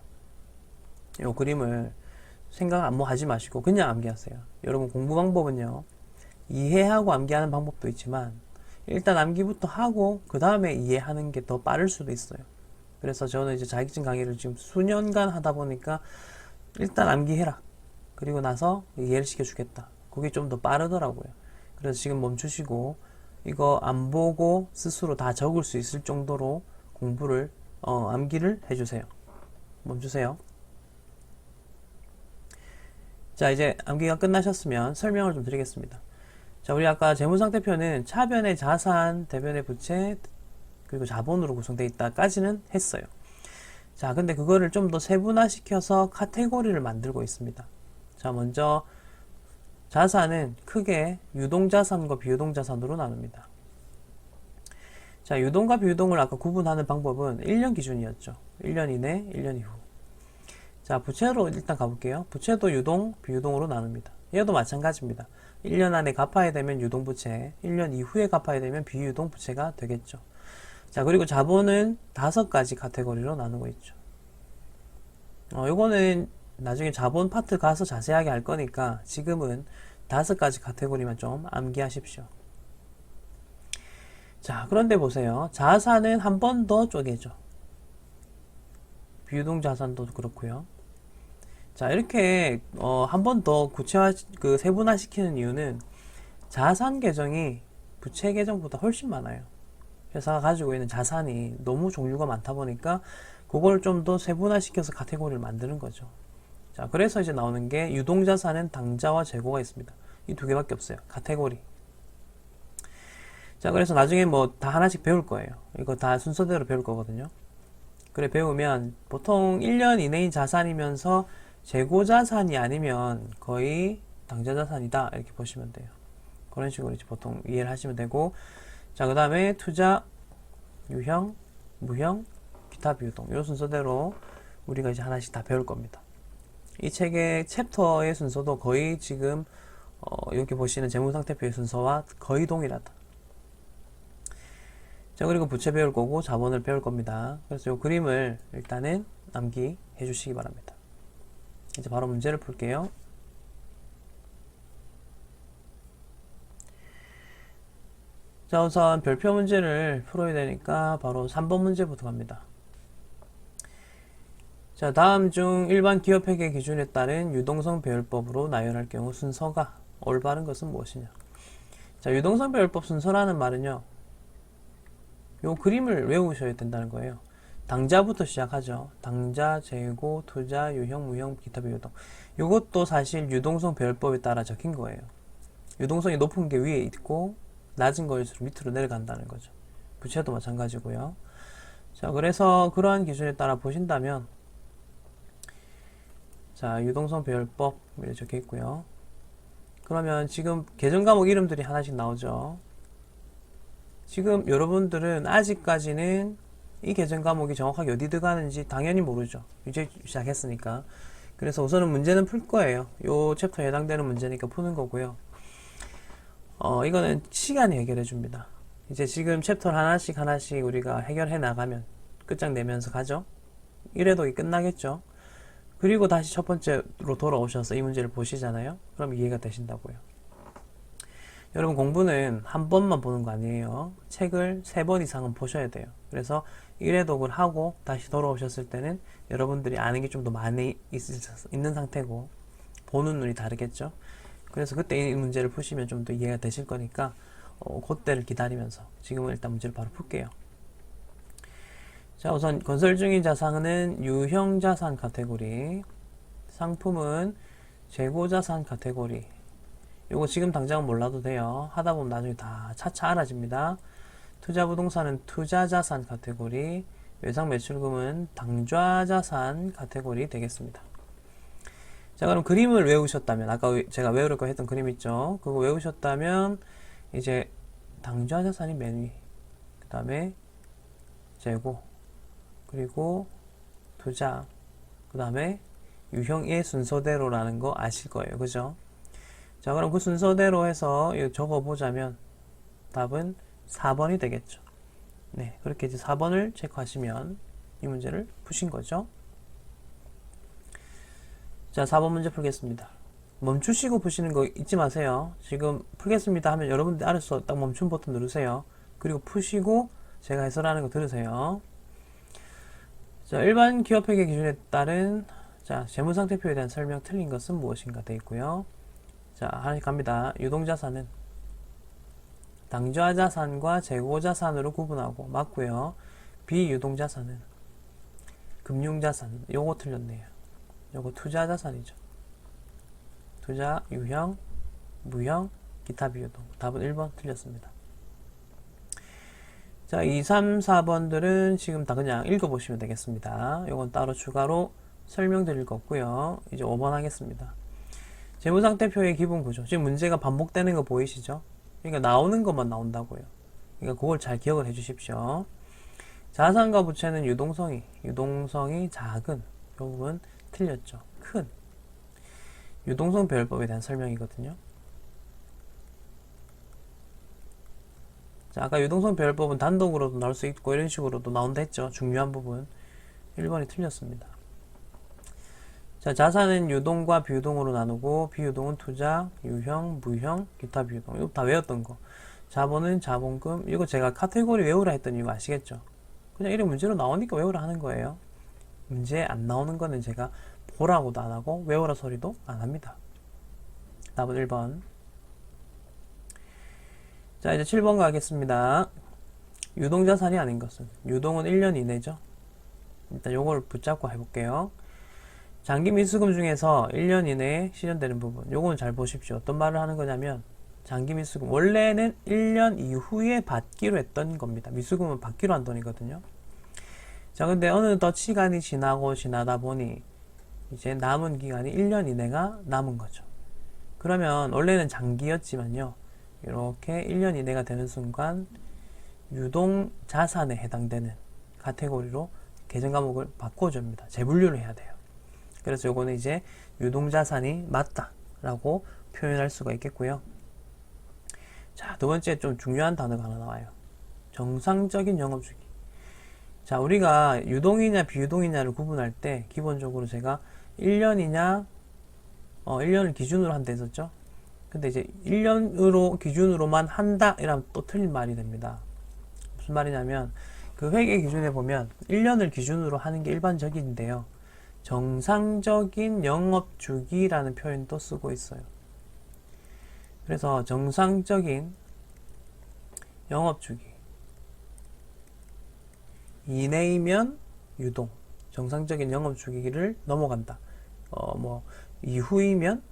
요 그림을 생각 뭐 하지 마시고 그냥 암기하세요. 여러분 공부 방법은요, 이해하고 암기하는 방법도 있지만 일단 암기부터 하고 그 다음에 이해하는 게 더 빠를 수도 있어요. 그래서 저는 이제 자격증 강의를 지금 수년간 하다 보니까 일단 암기해라, 그리고 나서 이해를 시켜주겠다, 그게 좀 더 빠르더라고요. 그래서 지금 멈추시고 이거 안 보고 스스로 다 적을 수 있을 정도로 공부를 암기를 해주세요. 멈추세요. 자, 이제 암기가 끝나셨으면 설명을 좀 드리겠습니다. 자, 우리 아까 재무상태표는 차변의 자산, 대변의 부채, 그리고 자본으로 구성되어 있다까지는 했어요. 자, 근데 그거를 좀 더 세분화시켜서 카테고리를 만들고 있습니다. 자, 먼저 자산은 크게 유동자산과 비유동자산으로 나눕니다. 자, 유동과 비유동을 아까 구분하는 방법은 1년 기준이었죠. 1년 이내, 1년 이후. 자, 부채로 일단 가볼게요. 부채도 유동, 비유동으로 나눕니다. 얘도 마찬가지입니다. 1년 안에 갚아야 되면 유동부채, 1년 이후에 갚아야 되면 비유동부채가 되겠죠. 자, 그리고 자본은 5가지 카테고리로 나누고 있죠. 요거는 나중에 자본 파트 가서 자세하게 할 거니까 지금은 5가지 카테고리만 좀 암기하십시오. 자, 그런데 보세요. 자산은 한 번 더 쪼개죠. 비유동 자산도 그렇고요. 자, 이렇게 한 번 더 구체화, 세분화 시키는 이유는 자산 계정이 부채 계정보다 훨씬 많아요. 회사가 가지고 있는 자산이 너무 종류가 많다 보니까 그걸 좀 더 세분화 시켜서 카테고리를 만드는 거죠. 자, 그래서 이제 나오는 게 유동자산은 당좌와 재고가 있습니다. 이 2개밖에 없어요. 카테고리. 자, 그래서 나중에 뭐 다 하나씩 배울 거예요. 이거 다 순서대로 배울 거거든요. 그래, 배우면 보통 1년 이내인 자산이면서 재고자산이 아니면 거의 당좌자산이다, 이렇게 보시면 돼요. 그런 식으로 이제 보통 이해를 하시면 되고, 자, 그 다음에 투자, 유형, 무형, 기타 비유동, 이 순서대로 우리가 이제 하나씩 다 배울 겁니다. 이 책의 챕터의 순서도 거의 지금 여기 보시는 재무상태표의 순서와 거의 동일하다. 자, 그리고 부채 배울 거고 자본을 배울 겁니다. 그래서 이 그림을 일단은 암기해 주시기 바랍니다. 이제 바로 문제를 풀게요. 자, 우선 별표 문제를 풀어야 되니까 바로 3번 문제부터 갑니다. 자, 다음 중 일반 기업회계 기준에 따른 유동성 배열법으로 나열할 경우 순서가 올바른 것은 무엇이냐. 자, 유동성 배열법 순서라는 말은요, 요 그림을 외우셔야 된다는 거예요. 당좌부터 시작하죠. 당좌, 재고, 투자, 유형, 무형, 기타 비유동. 이것도 사실 유동성 배열법에 따라 적힌 거예요. 유동성이 높은 게 위에 있고 낮은 거일수록 밑으로 내려간다는 거죠. 부채도 마찬가지고요. 자, 그래서 그러한 기준에 따라 보신다면, 자, 유동성 배열법 이렇게 적혀 있고요. 그러면 지금 계정 과목 이름들이 하나씩 나오죠. 지금 여러분들은 아직까지는 이 계정 과목이 정확하게 어디 들어가는지 당연히 모르죠. 이제 시작했으니까. 그래서 우선은 문제는 풀 거예요. 요 챕터에 해당되는 문제니까 푸는 거고요. 이거는 시간이 해결해 줍니다. 이제 지금 챕터 하나씩 우리가 해결해 나가면 끝장내면서 가죠. 이래도 끝나겠죠. 그리고 다시 첫 번째로 돌아오셔서 이 문제를 보시잖아요. 그럼 이해가 되신다고요. 여러분, 공부는 한 번만 보는 거 아니에요. 책을 3번 이상은 보셔야 돼요. 그래서 1회독을 하고 다시 돌아오셨을 때는 여러분들이 아는 게 좀 더 많이 있는 상태고 보는 눈이 다르겠죠. 그래서 그때 이 문제를 푸시면 좀 더 이해가 되실 거니까 그때를 기다리면서 지금은 일단 문제를 바로 풀게요. 자, 우선 건설 중인 자산은 유형자산 카테고리, 상품은 재고자산 카테고리. 요거 지금 당장은 몰라도 돼요. 하다 보면 나중에 다 차차 알아집니다. 투자부동산은 투자자산 카테고리, 외상매출금은 당좌자산 카테고리 되겠습니다. 자, 그럼 그림을 외우셨다면, 아까 제가 외우려고 했던 그림 있죠? 그거 외우셨다면 이제 당좌 자산이 맨 위, 그 다음에 재고, 그리고 투자, 그 다음에 유형의 순서대로라는 거 아실 거예요. 그죠? 자, 그럼 그 순서대로 해서 이거 적어보자면 답은 4번이 되겠죠. 네, 그렇게 이제 4번을 체크하시면 이 문제를 푸신 거죠. 자, 4번 문제 풀겠습니다. 멈추시고 푸시는 거 잊지 마세요. 지금 풀겠습니다 하면 여러분들 알아서 딱 멈춤 버튼 누르세요. 그리고 푸시고 제가 해설하는 거 들으세요. 자, 일반 기업회계 기준에 따른 자, 재무상태표에 대한 설명 틀린 것은 무엇인가 되어 있고요. 자, 하나씩 갑니다. 유동자산은 당좌자산과 재고자산으로 구분하고 맞고요. 비유동자산은 금융자산, 요거 틀렸네요. 요거 투자자산이죠. 투자, 유형, 무형, 기타 비유동. 답은 1번 틀렸습니다. 자, 2, 3, 4번들은 지금 다 그냥 읽어보시면 되겠습니다. 요건 따로 추가로 설명드릴 거고요. 이제 5번 하겠습니다. 재무상태표의 기본 구조. 지금 문제가 반복되는 거 보이시죠? 그러니까 나오는 것만 나온다고요. 그러니까 그걸 잘 기억을 해 주십시오. 자산과 부채는 유동성이 작은. 이 부분 틀렸죠. 큰. 유동성 배열법에 대한 설명이거든요. 자, 아까 유동성 배열법은 단독으로도 나올 수 있고 이런 식으로도 나온다 했죠. 중요한 부분. 1번이 틀렸습니다. 자, 자산은 유동과 비유동으로 나누고 비유동은 투자, 유형, 무형, 기타 비유동. 이거 다 외웠던 거. 자본은 자본금. 이거 제가 카테고리 외우라 했던 이유 아시겠죠? 그냥 이런 문제로 나오니까 외우라 하는 거예요. 문제 안 나오는 거는 제가 보라고도 안 하고 외우라 소리도 안 합니다. 답은 1번. 자, 이제 7번 가겠습니다. 유동자산이 아닌 것은 유동은 1년 이내죠. 일단 요걸 붙잡고 해볼게요. 장기 미수금 중에서 1년 이내에 실현되는 부분, 요거는 잘 보십시오. 어떤 말을 하는 거냐면 장기 미수금, 원래는 1년 이후에 받기로 했던 겁니다. 미수금은 받기로 한 돈이거든요. 자, 근데 어느덧 시간이 지나다 보니 이제 남은 기간이 1년 이내가 남은 거죠. 그러면 원래는 장기였지만요, 이렇게 1년 이내가 되는 순간 유동자산에 해당되는 카테고리로 계정 과목을 바꿔줍니다. 재분류를 해야 돼요. 그래서 요거는 이제 유동자산이 맞다라고 표현할 수가 있겠고요. 자, 두 번째 좀 중요한 단어가 하나 나와요. 정상적인 영업주기. 자, 우리가 유동이냐 비유동이냐를 구분할 때 기본적으로 제가 1년이냐 1년을 기준으로 한다 했었죠. 근데 이제 1년으로 기준으로만 한다 이러면 또 틀린 말이 됩니다. 무슨 말이냐면 그 회계 기준에 보면 1년을 기준으로 하는 게 일반적인데요. 정상적인 영업주기라는 표현도 쓰고 있어요. 그래서 정상적인 영업주기 이내이면 유동, 정상적인 영업주기를 넘어간다. 이후이면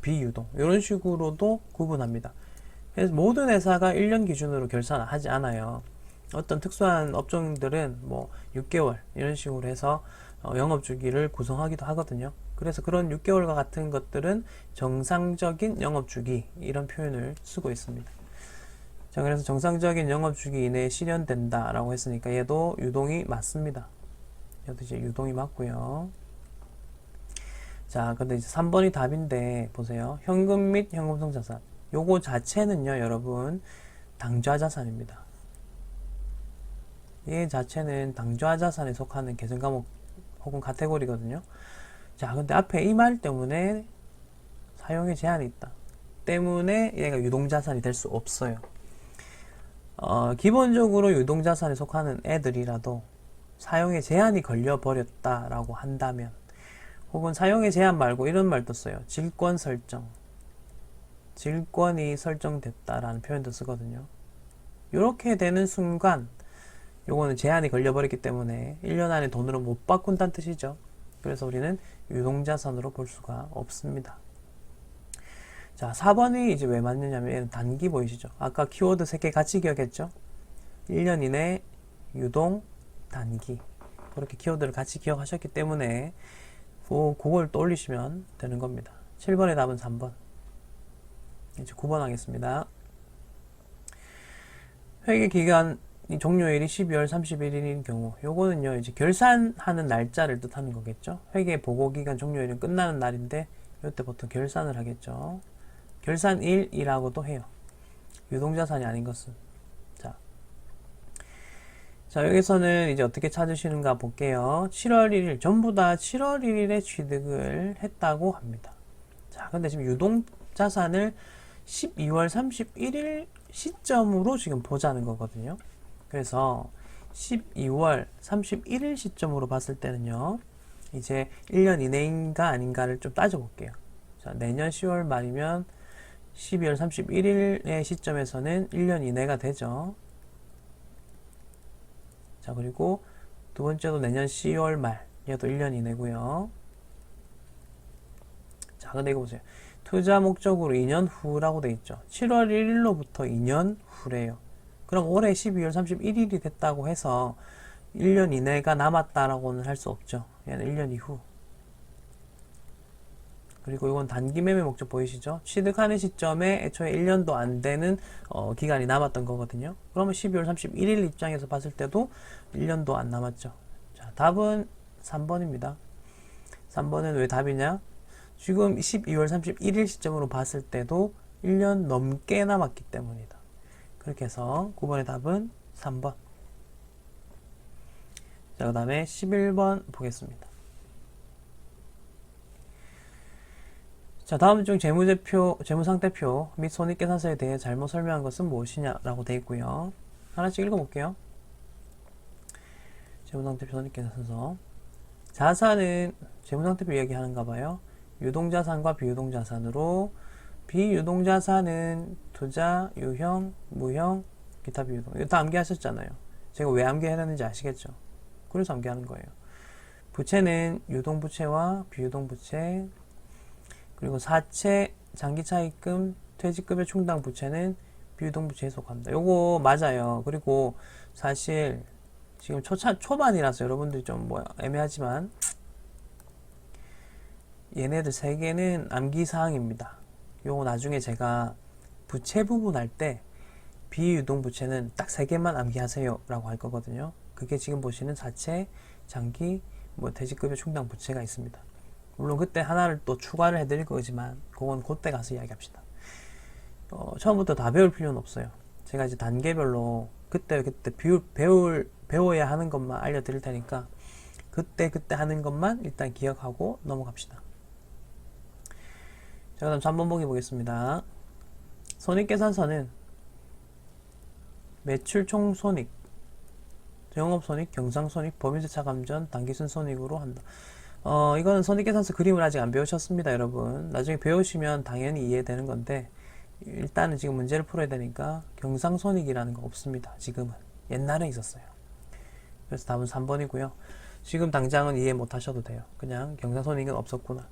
비유동, 이런 식으로도 구분합니다. 그래서 모든 회사가 1년 기준으로 결산하지 않아요. 어떤 특수한 업종들은 6개월 이런 식으로 해서 영업주기를 구성하기도 하거든요. 그래서 그런 6개월과 같은 것들은 정상적인 영업주기 이런 표현을 쓰고 있습니다. 자, 그래서 정상적인 영업주기 이내에 실현된다 라고 했으니까 얘도 유동이 맞습니다. 얘도 이제 유동이 맞고요. 자, 근데 이제 3번이 답인데 보세요. 현금 및 현금성 자산. 요거 자체는요, 여러분 당좌자산입니다. 얘 자체는 당좌자산에 속하는 계정 과목 혹은 카테고리거든요. 자, 근데 앞에 이 말 때문에 사용에 제한이 있다. 때문에 얘가 유동자산이 될 수 없어요. 기본적으로 유동자산에 속하는 애들이라도 사용에 제한이 걸려버렸다라고 한다면, 혹은 사용의 제한 말고 이런 말도 써요. 질권 설정. 질권이 설정됐다라는 표현도 쓰거든요. 이렇게 되는 순간 요거는 제한이 걸려버렸기 때문에 1년 안에 돈으로 못 바꾼다는 뜻이죠. 그래서 우리는 유동자산으로 볼 수가 없습니다. 자, 4번이 이제 왜 맞느냐면 얘는 단기 보이시죠? 아까 키워드 3개 같이 기억했죠? 1년 이내 유동 단기, 그렇게 키워드를 같이 기억하셨기 때문에 그걸 떠올리시면 되는 겁니다. 7번의 답은 3번. 이제 9번 하겠습니다. 회계 기간 종료일이 12월 31일인 경우, 요거는요, 이제 결산하는 날짜를 뜻하는 거겠죠. 회계 보고 기간 종료일은 끝나는 날인데, 이때 보통 결산을 하겠죠. 결산일이라고도 해요. 유동자산이 아닌 것은. 자, 여기서는 이제 어떻게 찾으시는가 볼게요. 7월 1일, 전부 다 7월 1일에 취득을 했다고 합니다. 자, 근데 지금 유동자산을 12월 31일 시점으로 지금 보자는 거거든요. 그래서 12월 31일 시점으로 봤을 때는요, 이제 1년 이내인가 아닌가를 좀 따져볼게요. 자, 내년 10월 말이면 12월 31일의 시점에서는 1년 이내가 되죠. 자, 그리고 두 번째도 내년 10월 말, 얘도 1년 이내고요. 자, 근데 이거 보세요. 투자 목적으로 2년 후라고 돼 있죠. 7월 1일로부터 2년 후래요. 그럼 올해 12월 31일이 됐다고 해서 1년 이내가 남았다라고는 할 수 없죠. 얘는 1년 이후. 그리고 이건 단기 매매 목적 보이시죠? 취득하는 시점에 애초에 1년도 안 되는 기간이 남았던 거거든요. 그러면 12월 31일 입장에서 봤을 때도 1년도 안 남았죠. 자, 답은 3번입니다. 3번은 왜 답이냐? 지금 12월 31일 시점으로 봤을 때도 1년 넘게 남았기 때문이다. 그렇게 해서 9번의 답은 3번. 자, 그 다음에 11번 보겠습니다. 자, 다음 중 재무상태표 및 손익계산서에 대해 잘못 설명한 것은 무엇이냐라고 되어 있고요. 하나씩 읽어볼게요. 재무상태표 손익계산서. 자산은 재무상태표 이야기하는가 봐요. 유동자산과 비유동자산으로, 비유동자산은 투자, 유형, 무형, 기타 비유동. 이거 다 암기하셨잖아요. 제가 왜 암기해야 되는지 아시겠죠? 그래서 암기하는 거예요. 부채는 유동부채와 비유동부채, 그리고 사채, 장기차입금, 퇴직급여 충당 부채는 비유동부채에 속합니다. 요거 맞아요. 그리고 사실 지금 초반이라서 여러분들이 좀 애매하지만 얘네들 세 개는 암기사항입니다. 요거 나중에 제가 부채 부분 할 때 비유동부채는 딱 세 개만 암기하세요 라고 할 거거든요. 그게 지금 보시는 사채, 장기, 퇴직급여 충당 부채가 있습니다. 물론 그때 하나를 또 추가를 해드릴 거지만 그건 그때 가서 이야기합시다. 처음부터 다 배울 필요는 없어요. 제가 이제 단계별로 그때 배워야 하는 것만 알려드릴 테니까 그때 하는 것만 일단 기억하고 넘어갑시다. 자, 그다음 3번 보기 보겠습니다. 손익계산서는 매출 총손익, 영업손익, 경상손익, 법인세차감전, 당기순손익으로 한다. 이거는 손익계산서 그림을 아직 안 배우셨습니다, 여러분. 나중에 배우시면 당연히 이해되는 건데, 일단은 지금 문제를 풀어야 되니까 경상손익이라는 거 없습니다, 지금은. 옛날에 있었어요. 그래서 답은 3번이고요. 지금 당장은 이해 못 하셔도 돼요. 그냥 경상손익은 없었구나.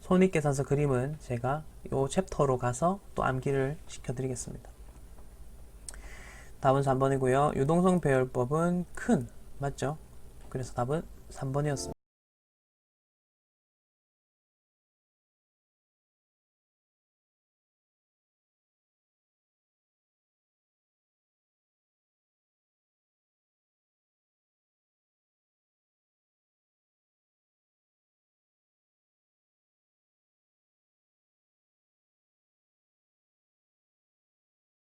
손익계산서 그림은 제가 이 챕터로 가서 또 암기를 시켜드리겠습니다. 답은 3번이고요. 유동성 배열법은 큰, 맞죠? 그래서 답은 3번이었습니다.